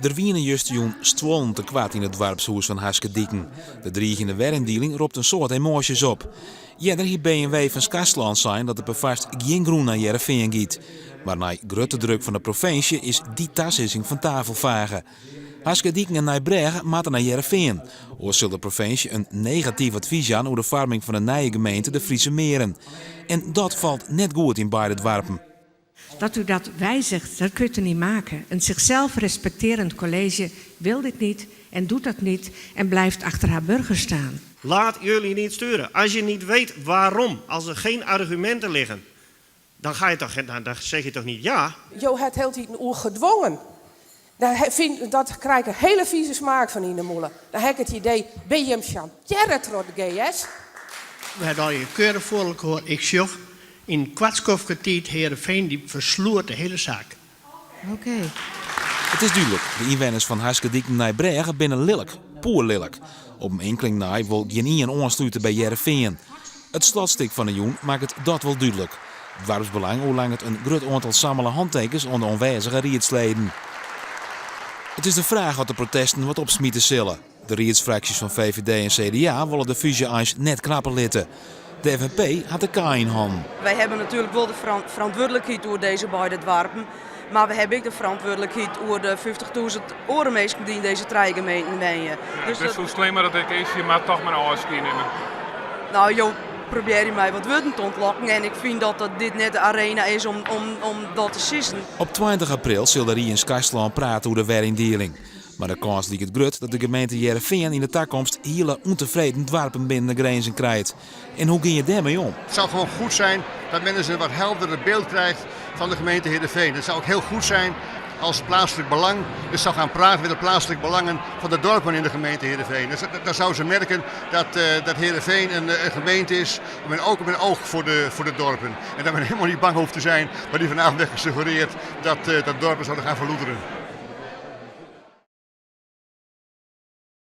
Er wienen juist joen stwollen te kwaad in het dorpshuis van Haskedieken. De dreigende werindieling roept een soort emoties op. Jeder hier BMW van Skastland zijn dat er bevast geen groen naar Heerenveen giet. Maar na grote druk van de provincie is die tasissing van tafel vagen. Haskedieken en Nijbregen moeten naar Heerenveen. Of zal de provincie een negatief advies aan over de vorming van de nieuwe gemeente de Friese Meren. En dat valt net goed in beide dorpen. Dat u dat wijzigt, dat kunt u niet maken. Een zichzelf respecterend college wil dit niet en doet dat niet en blijft achter haar burgers staan. Laat jullie niet sturen. Als je niet weet waarom, als er geen argumenten liggen, dan zeg je toch niet ja? Jo, het heel niet gedwongen. Dat krijg ik een hele vieze smaak van in de molen. Dan heb ik het idee, ben je hem chanteren trot de GS? We hebben al je keuren voor gehoord. Ik zag in kwartskoffertijd Heerenveen die versloert de hele zaak. Oké. Het is duidelijk, de inwoners van Haskedieken Nijbregen binnen lelijk, poer lelijk. Op een enkeling naai wil geen ien aansluiten bij Heerenveen. Het slotstuk van de joen maakt het dat wel duidelijk. Het dorpsbelang hoe lang het een groot aantal sammelen handtekens onder onwijzige rietsleden. Het is de vraag wat de protesten wat opsmieten zullen. De rietsfracties van VVD en CDA willen de fusie eens net knapper litten. De FNP had de kaai in handen. Wij hebben natuurlijk wel de verantwoordelijkheid voor deze beide dorpen. Maar we hebben ook de verantwoordelijkheid voor de 50.000 orenmeesten die in deze drie gemeenten wonen. Dus het is zo slimmer dat ik is, maar toch maar afschieten. Nou, joh, probeer je mij wat woorden te ontlokken. En ik vind dat dit net de arena is om dat te sissen. Op 20 april zal er hier in Skastland praten over de werindeling. Maar de kans ligt het groot dat de gemeente Heerenveen in de toekomst hele ontevreden dorpen binnen de grenzen krijgt. En hoe ging je daarmee om? Het zou gewoon goed zijn dat men eens een wat helderder beeld krijgt van de gemeente Heerenveen. Het zou ook heel goed zijn als plaatselijk belang dus zou gaan praten met de plaatselijke belangen van de dorpen in de gemeente Heerenveen. Dus dan zou ze merken dat Heerenveen een gemeente is met ook een oog voor de dorpen. En dat men helemaal niet bang hoeft te zijn, maar die vanavond werd gesuggereerd dat dorpen zouden gaan verloederen.